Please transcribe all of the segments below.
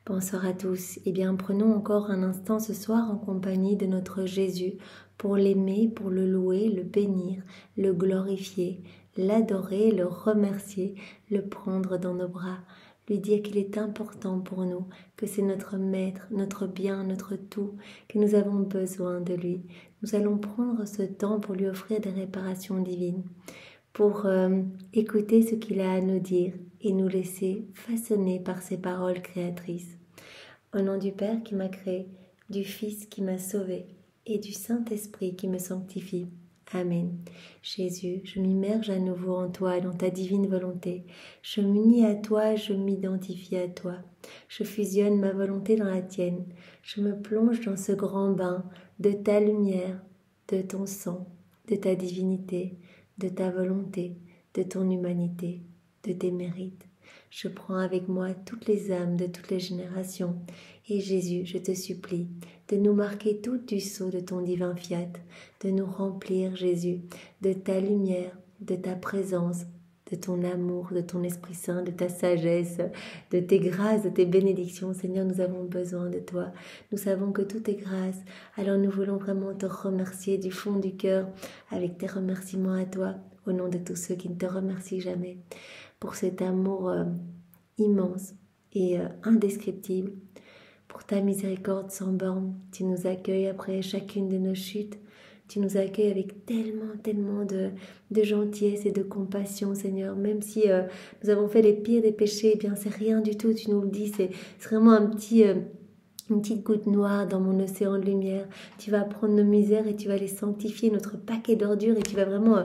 Bonsoir à tous. Eh bien, prenons encore un instant ce soir en compagnie de notre Jésus pour l'aimer, pour le louer, le bénir, le glorifier, l'adorer, le remercier, le prendre dans nos bras, lui dire qu'il est important pour nous, que c'est notre maître, notre bien, notre tout, que nous avons besoin de lui. Nous allons prendre ce temps pour lui offrir des réparations divines, pour écouter ce qu'il a à nous dire et nous laisser façonner par ses paroles créatrices. Au nom du Père qui m'a créé, du Fils qui m'a sauvé et du Saint-Esprit qui me sanctifie. Amen. Jésus, je m'immerge à nouveau en toi et dans ta divine volonté. Je m'unis à toi, je m'identifie à toi. Je fusionne ma volonté dans la tienne. Je me plonge dans ce grand bain de ta lumière, de ton sang, de ta divinité, de ta volonté, de ton humanité, de tes mérites. Je prends avec moi toutes les âmes de toutes les générations. Et Jésus, je te supplie de nous marquer toutes du sceau de ton divin fiat, de nous remplir, Jésus, de ta lumière, de ta présence, de ton amour, de ton Esprit Saint, de ta sagesse, de tes grâces, de tes bénédictions. Seigneur, nous avons besoin de toi. Nous savons que tout est grâce. Alors nous voulons vraiment te remercier du fond du cœur avec tes remerciements à toi, au nom de tous ceux qui ne te remercient jamais, pour cet amour immense et indescriptible, pour ta miséricorde sans borne. Tu nous accueilles après chacune de nos chutes. Tu nous accueilles avec tellement de gentillesse et de compassion, Seigneur. Même si nous avons fait les pires des péchés, eh bien c'est rien du tout, tu nous le dis. C'est vraiment une petite goutte noire dans mon océan de lumière. Tu vas prendre nos misères et tu vas les sanctifier, notre paquet d'ordures, et tu vas vraiment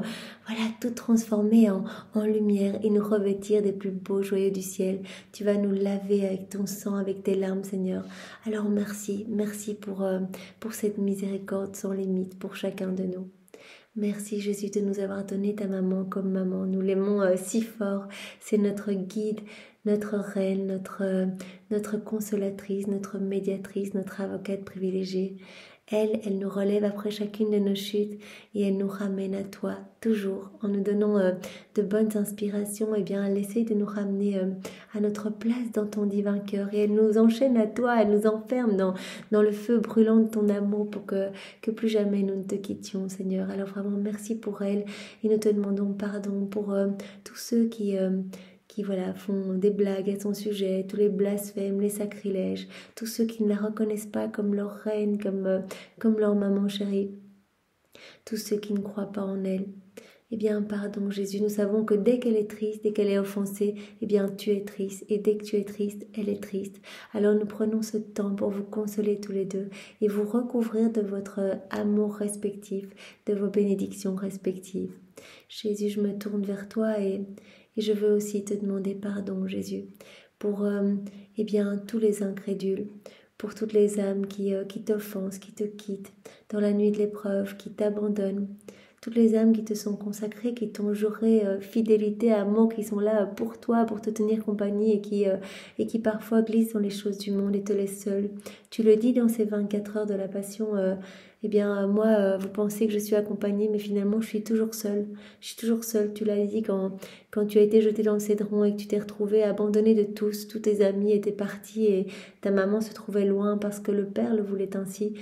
tout transformer en lumière et nous revêtir des plus beaux joyaux du ciel. Tu vas nous laver avec ton sang, avec tes larmes, Seigneur. Alors merci pour cette miséricorde sans limite pour chacun de nous. Merci Jésus de nous avoir donné ta maman comme maman. Nous l'aimons si fort. C'est notre guide, notre reine, notre consolatrice, notre médiatrice, notre avocate privilégiée. Elle nous relève après chacune de nos chutes et elle nous ramène à toi, toujours, en nous donnant de bonnes inspirations. Eh bien, elle essaie de nous ramener à notre place dans ton divin cœur et elle nous enchaîne à toi, elle nous enferme dans le feu brûlant de ton amour pour que plus jamais nous ne te quittions, Seigneur. Alors vraiment, merci pour elle et nous te demandons pardon pour tous ceux qui font des blagues à son sujet, tous les blasphèmes, les sacrilèges, tous ceux qui ne la reconnaissent pas comme leur reine, comme leur maman chérie, tous ceux qui ne croient pas en elle. Eh bien, pardon Jésus, nous savons que dès qu'elle est triste, dès qu'elle est offensée, eh bien tu es triste, et dès que tu es triste, elle est triste. Alors nous prenons ce temps pour vous consoler tous les deux et vous recouvrir de votre amour respectif, de vos bénédictions respectives. Jésus, je me tourne vers toi et je veux aussi te demander pardon, Jésus, pour tous les incrédules, pour toutes les âmes qui t'offensent, qui te quittent dans la nuit de l'épreuve, qui t'abandonnent, toutes les âmes qui te sont consacrées, qui t'ont juré fidélité, amour, qui sont là pour toi, pour te tenir compagnie et qui parfois glissent dans les choses du monde et te laissent seul. Tu le dis dans ces 24 heures de la Passion, moi, vous pensez que je suis accompagnée, mais finalement, je suis toujours seule. Je suis toujours seule. Tu l'as dit quand tu as été jetée dans le cédron et que tu t'es retrouvée abandonnée de tous. Tous tes amis étaient partis et ta maman se trouvait loin parce que le Père le voulait ainsi.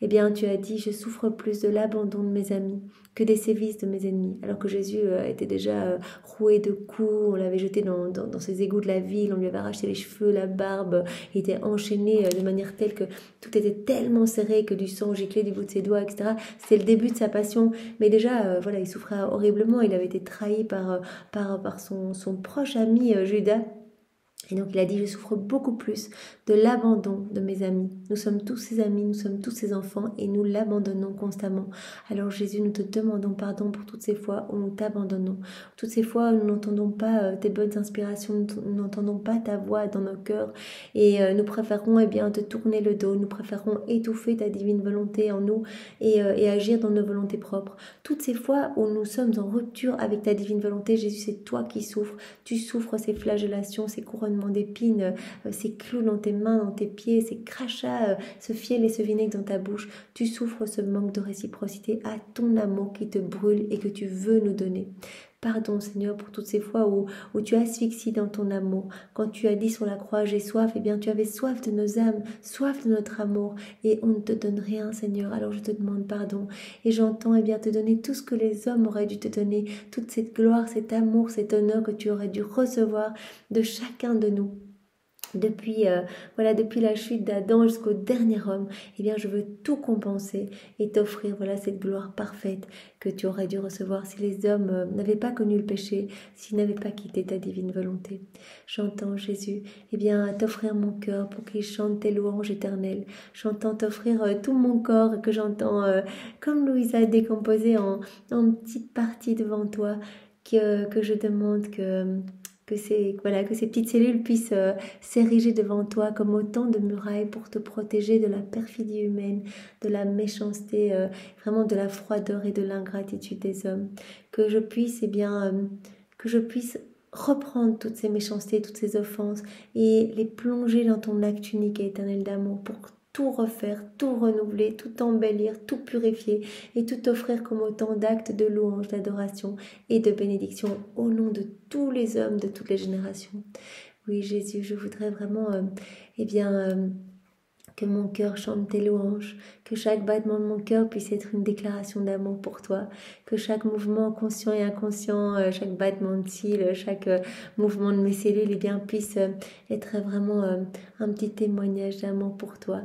Eh bien, tu as dit, je souffre plus de l'abandon de mes amis que des sévices de mes ennemis. Alors que Jésus était déjà roué de coups, on l'avait jeté dans ces égouts de la ville, on lui avait arraché les cheveux, la barbe, il était enchaîné de manière telle que tout était tellement serré que du sang giclait du bout de ses doigts, etc. C'est le début de sa passion, mais déjà, il souffrait horriblement, il avait été trahi par son proche ami Judas. Et donc il a dit, je souffre beaucoup plus de l'abandon de mes amis. Nous sommes tous ses amis, nous sommes tous ses enfants et nous l'abandonnons constamment. Alors Jésus, nous te demandons pardon pour toutes ces fois où nous t'abandonnons, toutes ces fois où nous n'entendons pas tes bonnes inspirations, nous n'entendons pas ta voix dans nos cœurs et nous préférons te tourner le dos, nous préférons étouffer ta divine volonté en nous et agir dans nos volontés propres. Toutes ces fois où nous sommes en rupture avec ta divine volonté, Jésus, c'est toi qui souffres. Tu souffres ces flagellations, ces couronnements d'épines, ces clous dans tes mains, dans tes pieds, ces crachats, ce fiel et ce vinaigre dans ta bouche. Tu souffres ce manque de réciprocité à ton amour qui te brûle et que tu veux nous donner. Pardon Seigneur pour toutes ces fois où tu asphyxies dans ton amour. Quand tu as dit sur la croix j'ai soif, eh bien tu avais soif de nos âmes, soif de notre amour et on ne te donne rien Seigneur. Alors je te demande pardon et j'entends eh bien te donner tout ce que les hommes auraient dû te donner, toute cette gloire, cet amour, cet honneur que tu aurais dû recevoir de chacun de nous. Depuis la chute d'Adam jusqu'au dernier homme, eh bien je veux tout compenser et t'offrir cette gloire parfaite que tu aurais dû recevoir si les hommes n'avaient pas connu le péché, s'ils n'avaient pas quitté ta divine volonté. J'entends Jésus, eh bien t'offrir mon cœur pour qu'il chante tes louanges éternelles. J'entends t'offrir tout mon corps que j'entends comme Louisa décomposer en petites parties devant toi que je demande que ces petites cellules puissent s'ériger devant toi comme autant de murailles pour te protéger de la perfidie humaine, de la méchanceté, vraiment de la froideur et de l'ingratitude des hommes. Que je puisse, reprendre toutes ces méchancetés, toutes ces offenses et les plonger dans ton acte unique et éternel d'amour pour tout refaire, tout renouveler, tout embellir, tout purifier et tout offrir comme autant d'actes de louange, d'adoration et de bénédiction au nom de tous les hommes de toutes les générations. Oui Jésus, je voudrais vraiment que mon cœur chante tes louanges, que chaque battement de mon cœur puisse être une déclaration d'amour pour toi, que chaque mouvement conscient et inconscient, chaque battement de cils, chaque mouvement de mes cellules puisse être vraiment un petit témoignage d'amour pour toi.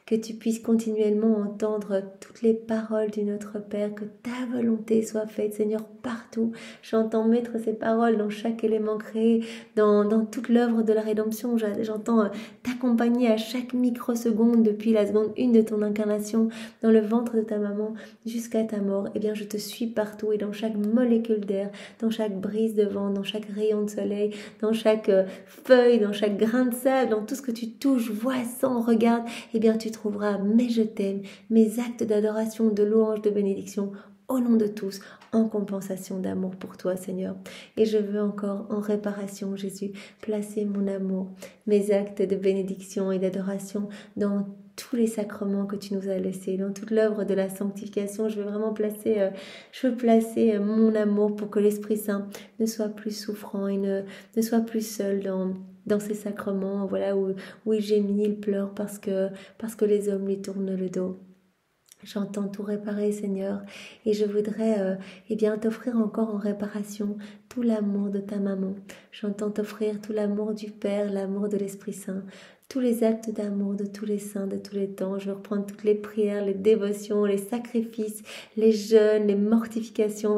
Que tu puisses continuellement entendre toutes les paroles du Notre Père, que ta volonté soit faite, Seigneur, partout. J'entends mettre ces paroles dans chaque élément créé, dans toute l'œuvre de la rédemption. J'entends t'accompagner à chaque microseconde depuis la seconde 1 de ton incarnation dans le ventre de ta maman jusqu'à ta mort. Eh bien, je te suis partout et dans chaque molécule d'air, dans chaque brise de vent, dans chaque rayon de soleil, dans chaque feuille, dans chaque grain de sable, dans tout ce que tu touches, vois, sens, regardes, eh bien, tu trouveras mes je t'aime, mes actes d'adoration, de louange, de bénédiction au nom de tous, en compensation d'amour pour toi, Seigneur. Et je veux encore, en réparation, Jésus, placer mon amour, mes actes de bénédiction et d'adoration dans tous les sacrements que tu nous as laissés, dans toute l'œuvre de la sanctification. Je veux vraiment placer mon amour pour que l'Esprit Saint ne soit plus souffrant et ne soit plus seul dans ces sacrements, où il gémit, il pleure parce que les hommes lui tournent le dos. J'entends tout réparer, Seigneur, et je voudrais t'offrir encore en réparation tout l'amour de ta maman. J'entends t'offrir tout l'amour du Père, l'amour de l'Esprit Saint, tous les actes d'amour de tous les saints de tous les temps. Je veux reprendre toutes les prières, les dévotions, les sacrifices, les jeûnes, les mortifications,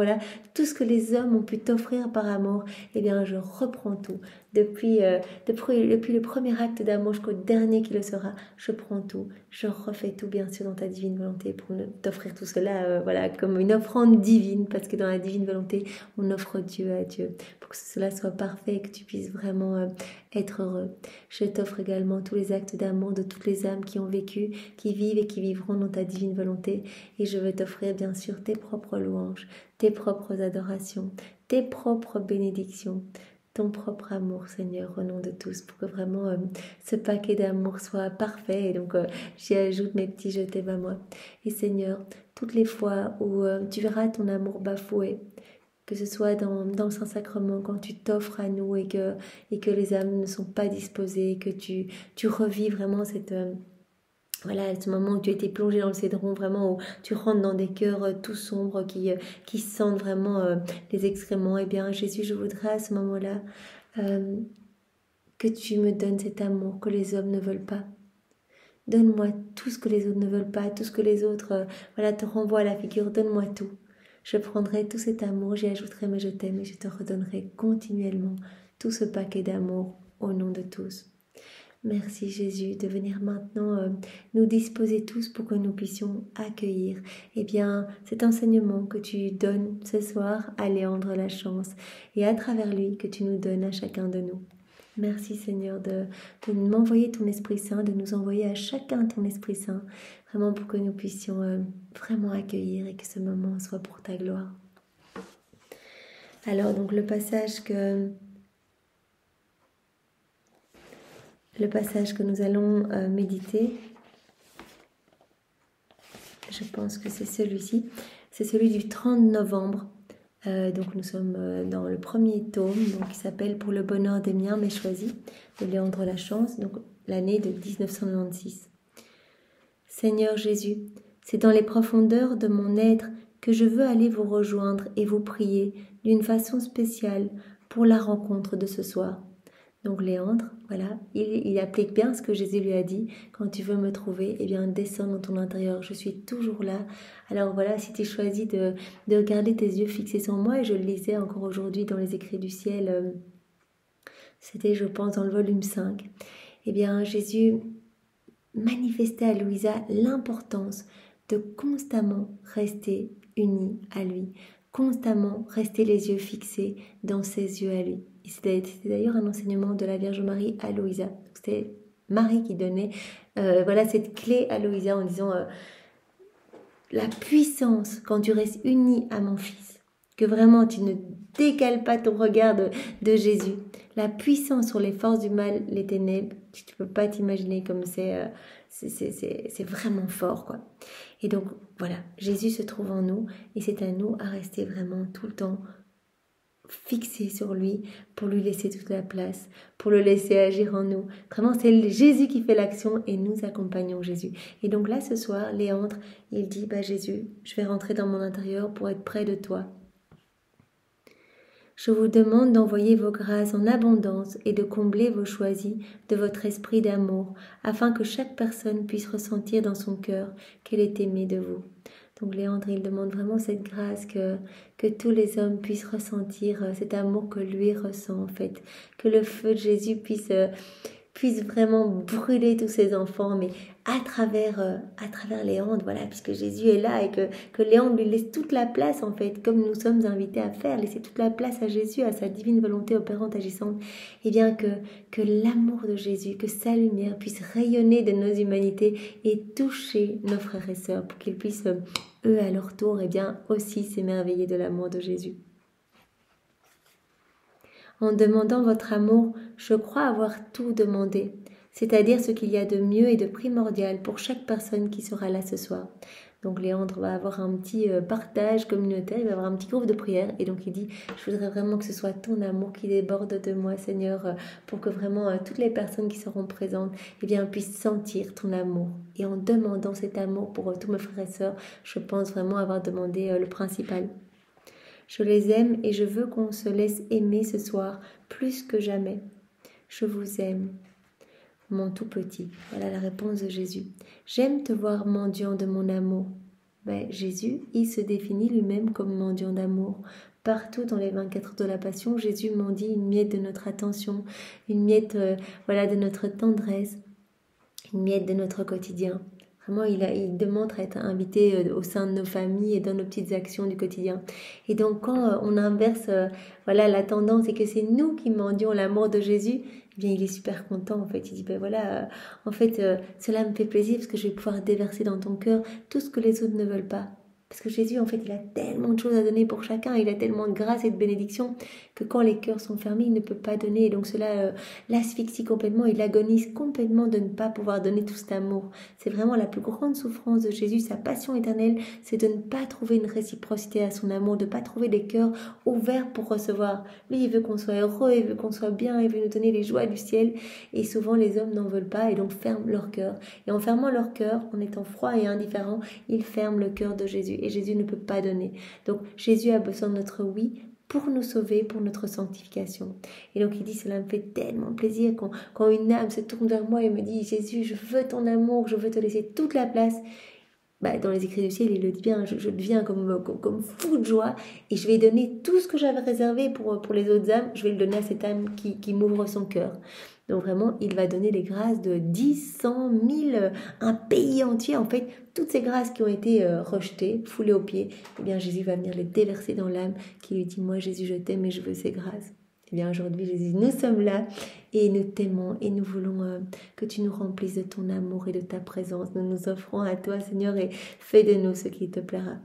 tout ce que les hommes ont pu t'offrir par amour. Eh bien, je reprends tout. Depuis le premier acte d'amour jusqu'au dernier qui le sera, je prends tout, je refais tout bien sûr dans ta divine volonté pour t'offrir tout cela comme une offrande divine, parce que dans la divine volonté, on offre Dieu à Dieu, pour que cela soit parfait et que tu puisses vraiment être heureux. Je t'offre également tous les actes d'amour de toutes les âmes qui ont vécu, qui vivent et qui vivront dans ta divine volonté, et je veux t'offrir bien sûr tes propres louanges, tes propres adorations, tes propres bénédictions, ton propre amour, Seigneur, au nom de tous, pour que vraiment ce paquet d'amour soit parfait. Et donc, j'y ajoute mes petits je t'aime à moi. Et Seigneur, toutes les fois où tu verras ton amour bafoué, que ce soit dans le Saint-Sacrement, quand tu t'offres à nous et que les âmes ne sont pas disposées, que tu revis vraiment cette... ce moment où tu étais plongé dans le cédron, vraiment où tu rentres dans des cœurs tout sombres qui sentent vraiment les excréments. Eh bien, Jésus, je voudrais à ce moment-là que tu me donnes cet amour que les hommes ne veulent pas. Donne-moi tout ce que les autres ne veulent pas, tout ce que les autres te renvoient à la figure. Donne-moi tout. Je prendrai tout cet amour, j'y ajouterai mes je t'aime et je te redonnerai continuellement tout ce paquet d'amour au nom de tous. Merci Jésus de venir maintenant nous disposer tous pour que nous puissions accueillir cet enseignement que tu donnes ce soir à Léandre Lachance et à travers lui que tu nous donnes à chacun de nous. Merci Seigneur de m'envoyer ton Esprit Saint, de nous envoyer à chacun ton Esprit Saint, vraiment pour que nous puissions vraiment accueillir et que ce moment soit pour ta gloire. Alors donc le passage que nous allons méditer, je pense que c'est celui-ci, c'est celui du 30 novembre Donc nous sommes dans le premier tome, donc, qui s'appelle « Pour le bonheur des miens, mais choisis » de Léandre Lachance, donc l'année de 1996. Seigneur Jésus, c'est dans les profondeurs de mon être que je veux aller vous rejoindre et vous prier d'une façon spéciale pour la rencontre de ce soir. Donc Léandre, voilà, il applique bien ce que Jésus lui a dit. Quand tu veux me trouver, eh bien descends dans ton intérieur, je suis toujours là. Alors voilà, si tu choisis de regarder tes yeux fixés sur moi, et je le lisais encore aujourd'hui dans les écrits du ciel, c'était je pense dans le volume 5, eh bien Jésus manifestait à Louisa l'importance de constamment rester unie à lui, constamment rester les yeux fixés dans ses yeux à lui. C'était d'ailleurs un enseignement de la Vierge Marie à Louisa. C'était Marie qui donnait voilà, cette clé à Louisa en disant la puissance quand tu restes unie à mon fils, que vraiment tu ne décales pas ton regard de Jésus, la puissance sur les forces du mal, les ténèbres, tu ne peux pas t'imaginer comme c'est vraiment fort, quoi. Et donc voilà, Jésus se trouve en nous et c'est à nous à rester vraiment tout le temps fixé sur lui pour lui laisser toute la place, pour le laisser agir en nous. Vraiment, c'est Jésus qui fait l'action et nous accompagnons Jésus. Et donc là, ce soir, Léandre, il dit, Jésus, je vais rentrer dans mon intérieur pour être près de toi. Je vous demande d'envoyer vos grâces en abondance et de combler vos choisis de votre esprit d'amour, afin que chaque personne puisse ressentir dans son cœur qu'elle est aimée de vous. Donc Léandre, il demande vraiment cette grâce que tous les hommes puissent ressentir cet amour que lui ressent en fait. Que le feu de Jésus puisse vraiment brûler tous ses enfants, mais à travers Léandre, voilà, puisque Jésus est là et que Léandre lui laisse toute la place en fait, comme nous sommes invités à faire, laisser toute la place à Jésus, à sa divine volonté opérante, agissante, et bien que l'amour de Jésus, que sa lumière puisse rayonner de nos humanités et toucher nos frères et sœurs pour qu'ils puissent, eux à leur tour, et bien aussi s'émerveiller de l'amour de Jésus. En demandant votre amour, je crois avoir tout demandé, c'est-à-dire ce qu'il y a de mieux et de primordial pour chaque personne qui sera là ce soir. Donc Léandre va avoir un petit partage communautaire, il va avoir un petit groupe de prière et donc il dit « Je voudrais vraiment que ce soit ton amour qui déborde de moi, Seigneur, pour que vraiment toutes les personnes qui seront présentes puissent sentir ton amour. » Et en demandant cet amour pour tous mes frères et sœurs, je pense vraiment avoir demandé le principal. Je les aime et je veux qu'on se laisse aimer ce soir plus que jamais. Je vous aime, mon tout petit. Voilà la réponse de Jésus. J'aime te voir mendiant de mon amour. Jésus, il se définit lui-même comme mendiant d'amour. Partout dans les 24 heures de la Passion, Jésus mendie une miette de notre attention, une miette de notre tendresse, une miette de notre quotidien. Vraiment, il demande à être invité au sein de nos familles et dans nos petites actions du quotidien. Et donc, quand on inverse la tendance et que c'est nous qui mendions l'amour de Jésus, il est super content, en fait. Il dit, cela me fait plaisir parce que je vais pouvoir déverser dans ton cœur tout ce que les autres ne veulent pas. Parce que Jésus, en fait, il a tellement de choses à donner pour chacun, il a tellement de grâce et de bénédiction que quand les cœurs sont fermés, il ne peut pas donner. Et donc cela l'asphyxie complètement, il agonise complètement de ne pas pouvoir donner tout cet amour. C'est vraiment la plus grande souffrance de Jésus, sa passion éternelle, c'est de ne pas trouver une réciprocité à son amour, de ne pas trouver des cœurs ouverts pour recevoir. Lui, il veut qu'on soit heureux, il veut qu'on soit bien, il veut nous donner les joies du ciel. Et souvent, les hommes n'en veulent pas et donc ferment leur cœur. Et en fermant leur cœur, en étant froid et indifférent, ils ferment le cœur de Jésus. Et Jésus ne peut pas donner. Donc Jésus a besoin de notre oui pour nous sauver, pour notre sanctification. Et donc il dit, cela me fait tellement plaisir quand une âme se tourne vers moi et me dit, Jésus, je veux ton amour, je veux te laisser toute la place. Dans les écrits du ciel, il le dit bien, je deviens comme fou de joie et je vais donner tout ce que j'avais réservé pour les autres âmes, je vais le donner à cette âme qui m'ouvre son cœur. Donc vraiment, il va donner les grâces de 10, 100, 1000, un pays entier. En fait, toutes ces grâces qui ont été rejetées, foulées aux pieds, Jésus va venir les déverser dans l'âme qui lui dit, moi Jésus, je t'aime et je veux ces grâces. Aujourd'hui, Jésus, nous sommes là et nous t'aimons et nous voulons que tu nous remplisses de ton amour et de ta présence. Nous nous offrons à toi, Seigneur, et fais de nous ce qui te plaira.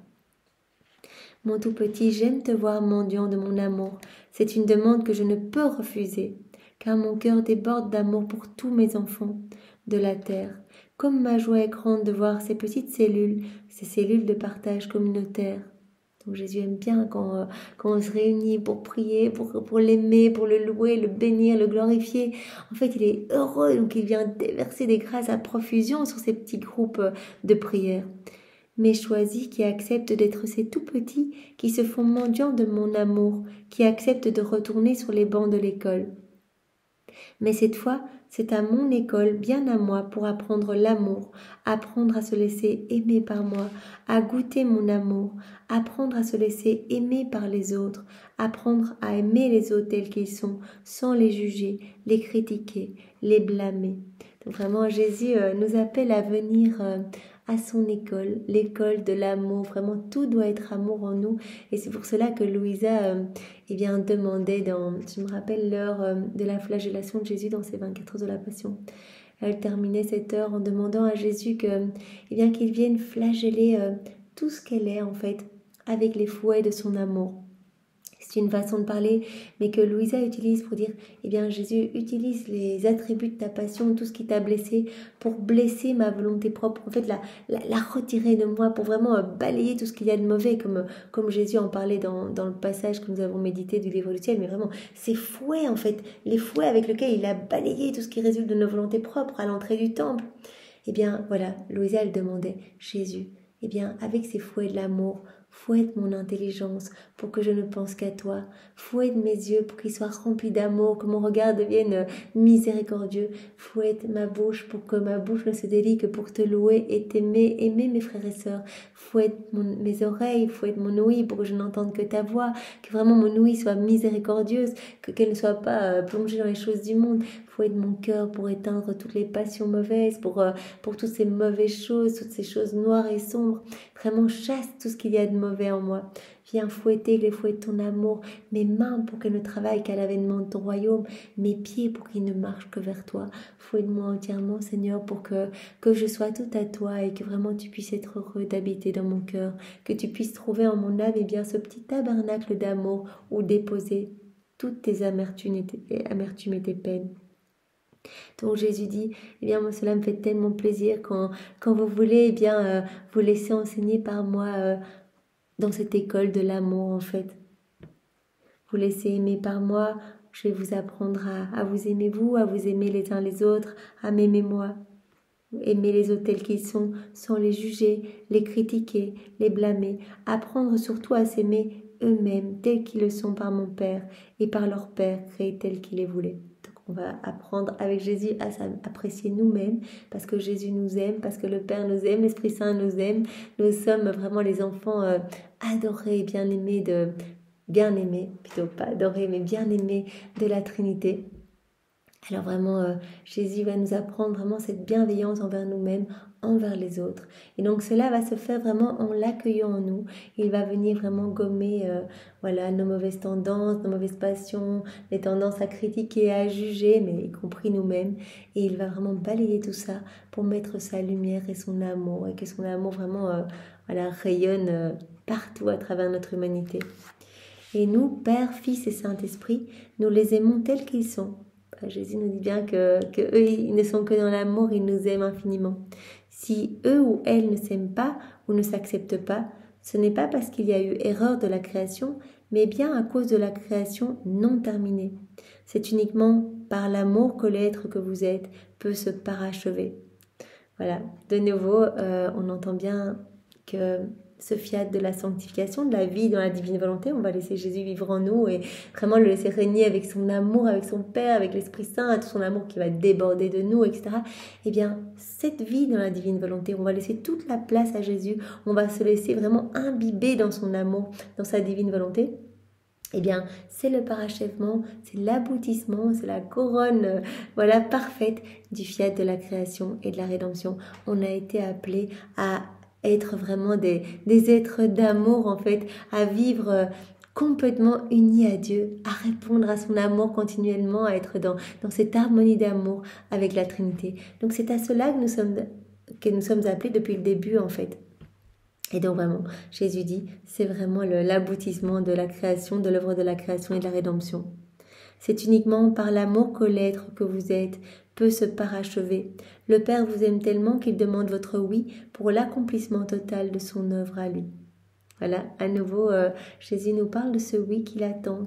Mon tout petit, j'aime te voir mendiant de mon amour. C'est une demande que je ne peux refuser, car mon cœur déborde d'amour pour tous mes enfants de la terre. Comme ma joie est grande de voir ces petites cellules, ces cellules de partage communautaire. Donc Jésus aime bien quand on se réunit pour prier, pour l'aimer, pour le louer, le bénir, le glorifier. En fait, il est heureux, donc il vient déverser des grâces à profusion sur ces petits groupes de prière. Mais choisis qui acceptent d'être ces tout petits qui se font mendiants de mon amour, qui acceptent de retourner sur les bancs de l'école. Mais cette fois, c'est à mon école, bien à moi, pour apprendre l'amour, apprendre à se laisser aimer par moi, à goûter mon amour, apprendre à se laisser aimer par les autres, apprendre à aimer les autres tels qu'ils sont, sans les juger, les critiquer, les blâmer. Donc vraiment, Jésus nous appelle à venir à son école, l'école de l'amour. Vraiment, tout doit être amour en nous. Et c'est pour cela que Louisa demandait, je me rappelle l'heure de la flagellation de Jésus dans ses 24 heures de la Passion. Elle terminait cette heure en demandant à Jésus qu'il vienne flageller tout ce qu'elle est en fait, avec les fouets de son amour. C'est une façon de parler, mais que Louisa utilise pour dire, Jésus, utilise les attributs de ta passion, tout ce qui t'a blessé, pour blesser ma volonté propre, en fait, la retirer de moi, pour vraiment balayer tout ce qu'il y a de mauvais, comme Jésus en parlait dans le passage que nous avons médité du livre du ciel, mais vraiment, ces fouets, en fait, les fouets avec lesquels il a balayé tout ce qui résulte de nos volontés propres à l'entrée du temple. Voilà, Louisa, elle demandait, Jésus, avec ces fouets de l'amour, fouette mon intelligence pour que je ne pense qu'à toi. Fouette mes yeux pour qu'ils soient remplis d'amour, que mon regard devienne miséricordieux. Fouette ma bouche pour que ma bouche ne se délie que pour te louer et t'aimer, aimer mes frères et sœurs. Fouette mes oreilles, fouette mon ouïe pour que je n'entende que ta voix, que vraiment mon ouïe soit miséricordieuse, qu'elle ne soit pas plongée dans les choses du monde. Fouette mon cœur pour éteindre toutes les passions mauvaises, pour toutes ces mauvaises choses, toutes ces choses noires et sombres. Vraiment chasse tout ce qu'il y a de mauvais en moi. Viens fouetter les fouets de ton amour, mes mains pour qu'elles ne travaillent qu'à l'avènement de ton royaume, mes pieds pour qu'ils ne marchent que vers toi. Fouette-moi entièrement, Seigneur, pour que je sois tout à toi et que vraiment tu puisses être heureux d'habiter dans mon cœur, que tu puisses trouver en mon âme ce petit tabernacle d'amour où déposer toutes tes amertumes et tes peines. Donc Jésus dit, moi cela me fait tellement plaisir quand vous voulez vous laisser enseigner par moi dans cette école de l'amour en fait. Vous laissez aimer par moi, je vais vous apprendre à vous aimer vous, à vous aimer les uns les autres, à m'aimer moi. Aimer les autres tels qu'ils sont, sans les juger, les critiquer, les blâmer. Apprendre surtout à s'aimer eux-mêmes tels qu'ils le sont par mon Père et par leur Père créé tel qu'il les voulait. On va apprendre avec Jésus à s'apprécier nous-mêmes parce que Jésus nous aime, parce que le Père nous aime, l'Esprit Saint nous aime. Nous sommes vraiment les enfants adorés, bien-aimés plutôt pas adorés, mais bien-aimés de la Trinité. Alors vraiment, Jésus va nous apprendre vraiment cette bienveillance envers nous-mêmes, envers les autres. Et donc cela va se faire vraiment en l'accueillant en nous. Il va venir vraiment gommer nos mauvaises tendances, nos mauvaises passions, les tendances à critiquer, à juger, mais y compris nous-mêmes. Et il va vraiment balayer tout ça pour mettre sa lumière et son amour, et que son amour vraiment rayonne partout à travers notre humanité. Et nous, Père, Fils et Saint-Esprit, nous les aimons tels qu'ils sont. Jésus nous dit bien que eux, ils ne sont que dans l'amour, ils nous aiment infiniment. Si eux ou elles ne s'aiment pas ou ne s'acceptent pas, ce n'est pas parce qu'il y a eu erreur de la création, mais bien à cause de la création non terminée. C'est uniquement par l'amour que l'être que vous êtes peut se parachever. Voilà, de nouveau, on entend bien que ce fiat de la sanctification, de la vie dans la divine volonté, on va laisser Jésus vivre en nous et vraiment le laisser régner avec son amour, avec son Père, avec l'Esprit Saint, tout son amour qui va déborder de nous, etc. Cette vie dans la divine volonté, on va laisser toute la place à Jésus, on va se laisser vraiment imbiber dans son amour, dans sa divine volonté. C'est le parachèvement, c'est l'aboutissement, c'est la couronne parfaite du fiat de la création et de la rédemption. On a été appelés à être vraiment des êtres d'amour en fait, à vivre complètement unis à Dieu, à répondre à son amour continuellement, à être dans cette harmonie d'amour avec la Trinité. Donc c'est à cela que nous sommes appelés depuis le début en fait. Et donc vraiment, Jésus dit, c'est vraiment l'aboutissement de la création, de l'œuvre de la création et de la rédemption. C'est uniquement par l'amour que l'être que vous êtes peut se parachever. Le Père vous aime tellement qu'il demande votre oui pour l'accomplissement total de son œuvre à lui. Voilà, à nouveau, Jésus nous parle de ce oui qu'il attend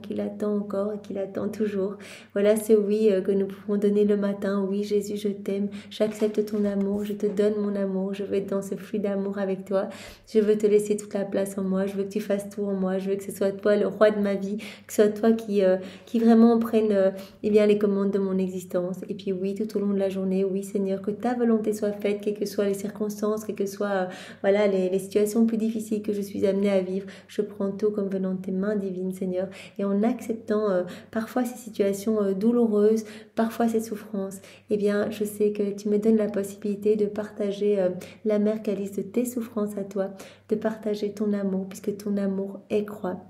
encore et qu'il attend toujours. Voilà ce oui que nous pouvons donner le matin. Oui, Jésus, je t'aime, j'accepte ton amour, je te donne mon amour, je veux être dans ce flux d'amour avec toi. Je veux te laisser toute la place en moi, je veux que tu fasses tout en moi, je veux que ce soit toi le roi de ma vie, que ce soit toi qui vraiment prenne eh bien, les commandes de mon existence. Et puis oui, tout au long de la journée, oui Seigneur, que ta volonté soit faite, quelles que soient les circonstances, quelles que soient voilà, les situations plus difficiles que je suis amenée à vivre, je prends tout comme venant de tes mains divines, Seigneur, et en acceptant parfois ces situations douloureuses, parfois ces souffrances, eh bien, je sais que tu me donnes la possibilité de partager l'amer calice de tes souffrances à toi, de partager ton amour, puisque ton amour est croix,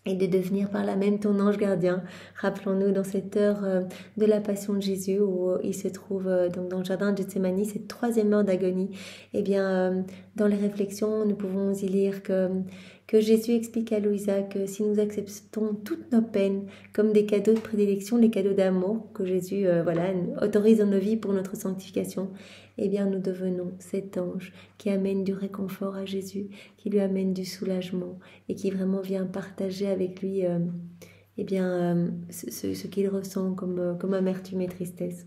et de devenir par là même ton ange gardien. Rappelons-nous dans cette heure de la passion de Jésus où il se trouve donc dans le jardin de Gethsémani, cette troisième heure d'agonie. Eh bien, dans les réflexions, nous pouvons y lire que Jésus explique à Louisa que si nous acceptons toutes nos peines comme des cadeaux de prédilection, des cadeaux d'amour que Jésus autorise dans nos vies pour notre sanctification, eh bien nous devenons cet ange qui amène du réconfort à Jésus, qui lui amène du soulagement et qui vraiment vient partager avec lui ce qu'il ressent comme amertume et tristesse.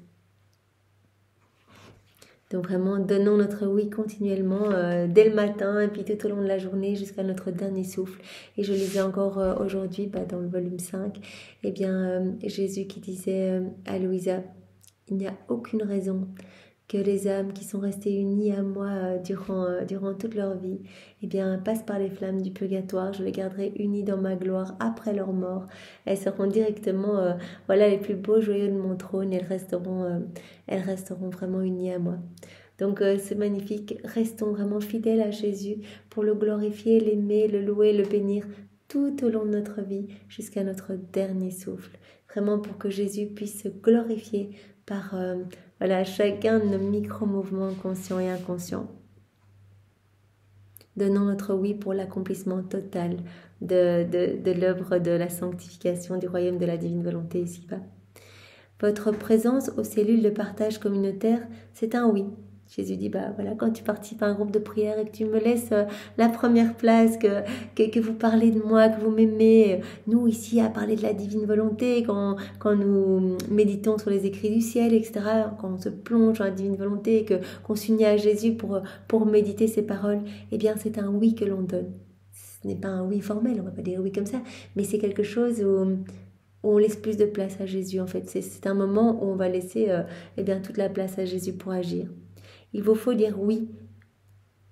Donc vraiment, donnons notre oui continuellement dès le matin et puis tout au long de la journée jusqu'à notre dernier souffle. Et je lisais encore aujourd'hui dans le volume 5, Jésus qui disait à Louisa, il n'y a aucune raison que les âmes qui sont restées unies à moi durant toute leur vie, passent par les flammes du purgatoire. Je les garderai unies dans ma gloire après leur mort. Elles seront directement, les plus beaux joyaux de mon trône. Elles resteront vraiment unies à moi. Donc c'est magnifique. Restons vraiment fidèles à Jésus pour le glorifier, l'aimer, le louer, le bénir tout au long de notre vie jusqu'à notre dernier souffle. Vraiment pour que Jésus puisse se glorifier par chacun de nos micro-mouvements conscients et inconscients. Donnons notre oui pour l'accomplissement total de l'œuvre de la sanctification du royaume de la divine volonté ici-bas. Votre présence aux cellules de partage communautaire, c'est un oui. Jésus dit, quand tu participes à un groupe de prière et que tu me laisses la première place, que vous parlez de moi, que vous m'aimez, nous ici à parler de la divine volonté, quand nous méditons sur les écrits du ciel, etc., quand on se plonge dans la divine volonté, qu'on s'unit à Jésus pour méditer ses paroles, c'est un oui que l'on donne. Ce n'est pas un oui formel, on ne va pas dire oui comme ça, mais c'est quelque chose où on laisse plus de place à Jésus en fait. C'est un moment où on va laisser toute la place à Jésus pour agir. Il vous faut dire oui.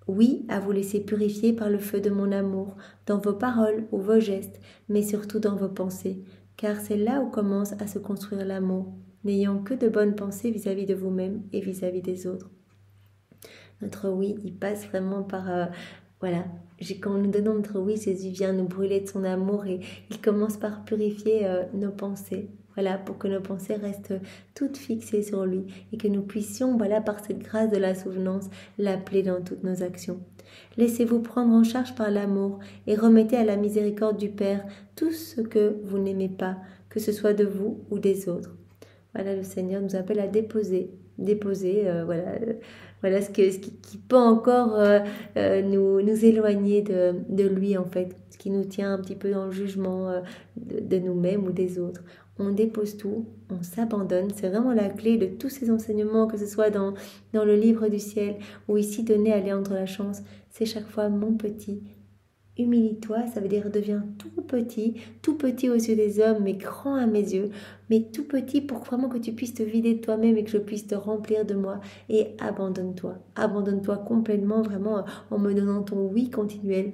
Oui à vous laisser purifier par le feu de mon amour, dans vos paroles ou vos gestes, mais surtout dans vos pensées, car c'est là où commence à se construire l'amour, n'ayant que de bonnes pensées vis-à-vis de vous-même et vis-à-vis des autres. Notre oui, il passe vraiment par... quand nous donnons notre oui, Jésus vient nous brûler de son amour et il commence par purifier nos pensées. Pour que nos pensées restent toutes fixées sur lui et que nous puissions, par cette grâce de la souvenance, l'appeler dans toutes nos actions. Laissez-vous prendre en charge par l'amour et remettez à la miséricorde du Père tout ce que vous n'aimez pas, que ce soit de vous ou des autres. Le Seigneur nous appelle à déposer ce qui peut encore nous éloigner de lui en fait, ce qui nous tient un petit peu dans le jugement de nous-mêmes ou des autres. On dépose tout, on s'abandonne, c'est vraiment la clé de tous ces enseignements, que ce soit dans le livre du ciel ou ici donné à Léandre Lachance, c'est chaque fois mon petit. Humilie-toi, ça veut dire deviens tout petit aux yeux des hommes, mais grand à mes yeux, mais tout petit pour vraiment que tu puisses te vider de toi-même et que je puisse te remplir de moi. Et abandonne-toi complètement, vraiment en me donnant ton oui continuel.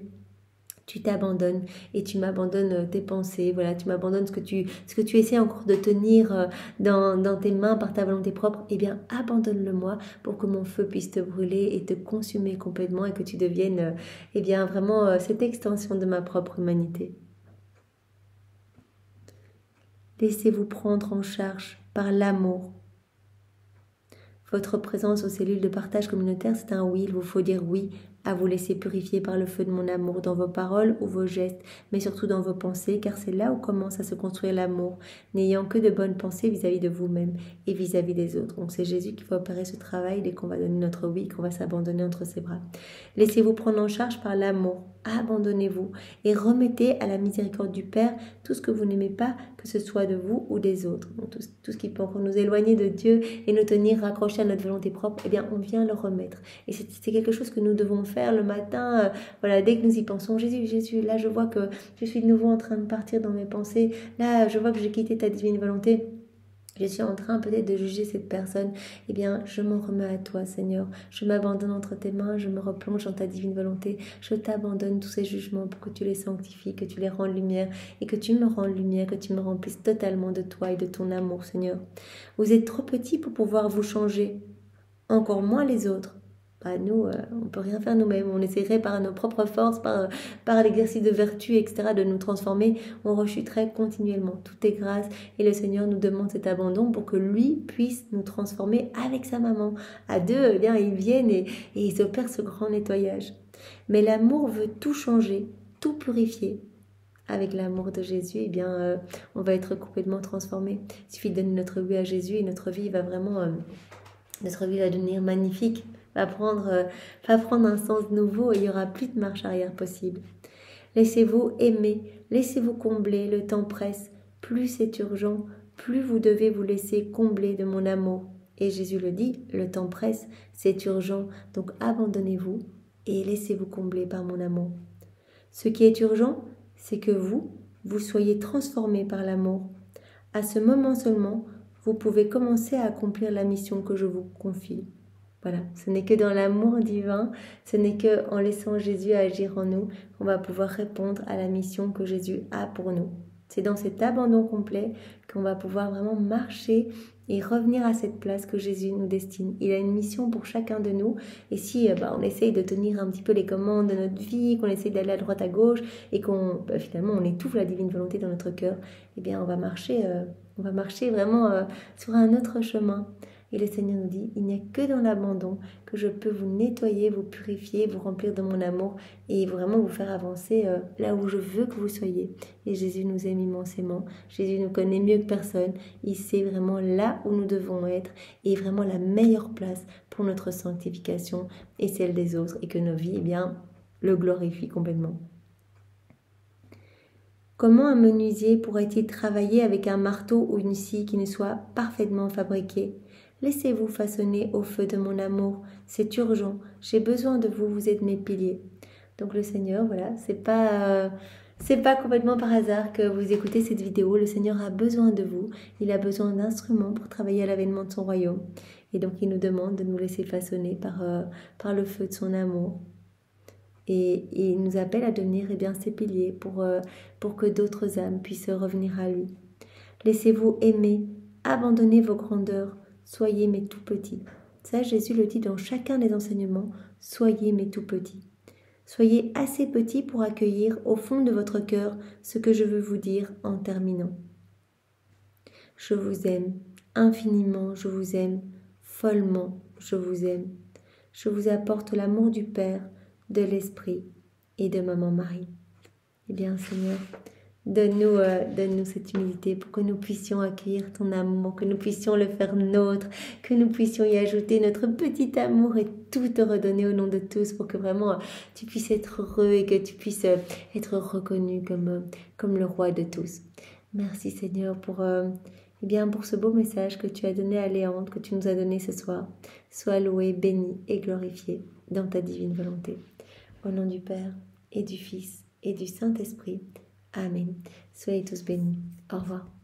Tu t'abandonnes et tu m'abandonnes tes pensées, tu m'abandonnes ce que tu essaies encore de tenir dans tes mains par ta volonté propre, abandonne-le-moi pour que mon feu puisse te brûler et te consumer complètement et que tu deviennes vraiment cette extension de ma propre humanité. Laissez-vous prendre en charge par l'amour. Votre présence aux cellules de partage communautaire, c'est un oui, il vous faut dire oui à vous laisser purifier par le feu de mon amour dans vos paroles ou vos gestes, mais surtout dans vos pensées, car c'est là où commence à se construire l'amour, n'ayant que de bonnes pensées vis-à-vis de vous-même et vis-à-vis des autres. Donc c'est Jésus qui va opérer ce travail dès qu'on va donner notre oui, qu'on va s'abandonner entre ses bras. Laissez-vous prendre en charge par l'amour, abandonnez-vous et remettez à la miséricorde du Père tout ce que vous n'aimez pas, que ce soit de vous ou des autres. Donc, tout ce qui peut encore nous éloigner de Dieu et nous tenir raccrochés à notre volonté propre, eh bien on vient le remettre. Et c'est quelque chose que nous devons faire le matin, voilà, dès que nous y pensons. Jésus, là je vois que je suis de nouveau en train de partir dans mes pensées, là je vois que j'ai quitté ta divine volonté. Je suis en train peut-être de juger cette personne, eh bien, je m'en remets à toi, Seigneur. Je m'abandonne entre tes mains, je me replonge dans ta divine volonté. Je t'abandonne tous ces jugements pour que tu les sanctifies, que tu les rendes lumière et que tu me rendes lumière, que tu me remplisses totalement de toi et de ton amour, Seigneur. Vous êtes trop petits pour pouvoir vous changer, encore moins les autres. Nous, on ne peut rien faire nous-mêmes. On essaierait par nos propres forces, par l'exercice de vertu, etc., de nous transformer. On rechuterait continuellement. Tout est grâce. Et le Seigneur nous demande cet abandon pour que lui puisse nous transformer avec sa maman. À deux, eh bien, ils viennent et ils opèrent ce grand nettoyage. Mais l'amour veut tout changer, tout purifier. Avec l'amour de Jésus, eh bien, on va être complètement transformé. Il suffit de donner notre vie à Jésus et notre vie va vraiment... notre vie va devenir magnifique. Va prendre un sens nouveau et il n'y aura plus de marche arrière possible. Laissez-vous aimer, laissez-vous combler, le temps presse. Plus c'est urgent, plus vous devez vous laisser combler de mon amour. Et Jésus le dit, le temps presse, c'est urgent, donc abandonnez-vous et laissez-vous combler par mon amour. Ce qui est urgent, c'est que vous soyez transformés par l'amour. À ce moment seulement, vous pouvez commencer à accomplir la mission que je vous confie. Voilà, ce n'est que dans l'amour divin, ce n'est qu'en laissant Jésus agir en nous qu'on va pouvoir répondre à la mission que Jésus a pour nous. C'est dans cet abandon complet qu'on va pouvoir vraiment marcher et revenir à cette place que Jésus nous destine. Il a une mission pour chacun de nous et si on essaye de tenir un petit peu les commandes de notre vie, qu'on essaye d'aller à droite à gauche et qu'on finalement on étouffe la divine volonté dans notre cœur, eh bien on va marcher vraiment sur un autre chemin. Et le Seigneur nous dit, il n'y a que dans l'abandon que je peux vous nettoyer, vous purifier, vous remplir de mon amour et vraiment vous faire avancer là où je veux que vous soyez. Et Jésus nous aime immensément. Jésus nous connaît mieux que personne. Il sait vraiment là où nous devons être et vraiment la meilleure place pour notre sanctification et celle des autres et que nos vies, le glorifient complètement. Comment un menuisier pourrait-il travailler avec un marteau ou une scie qui ne soit parfaitement fabriquée ? Laissez-vous façonner au feu de mon amour, c'est urgent, j'ai besoin de vous, vous êtes mes piliers. Donc le Seigneur, voilà, c'est pas complètement par hasard que vous écoutez cette vidéo, le Seigneur a besoin de vous, il a besoin d'instruments pour travailler à l'avènement de son royaume. Et donc il nous demande de nous laisser façonner par le feu de son amour. Et il nous appelle à devenir ses piliers pour que d'autres âmes puissent revenir à lui. Laissez-vous aimer, abandonnez vos grandeurs, soyez mes tout petits. Ça, Jésus le dit dans chacun des enseignements, soyez mes tout petits. Soyez assez petits pour accueillir au fond de votre cœur ce que je veux vous dire en terminant. Je vous aime, infiniment je vous aime, follement je vous aime. Je vous apporte l'amour du Père, de l'Esprit et de Maman Marie. Eh bien, Seigneur, donne-nous cette humilité pour que nous puissions accueillir ton amour, que nous puissions le faire nôtre, que nous puissions y ajouter notre petit amour et tout te redonner au nom de tous pour que vraiment tu puisses être heureux et que tu puisses être reconnu comme le roi de tous. Merci Seigneur pour ce beau message que tu as donné à Léandre, que tu nous as donné ce soir. Sois loué, béni et glorifié dans ta divine volonté. Au nom du Père et du Fils et du Saint-Esprit. Amen. Soyez tous bénis. Au revoir.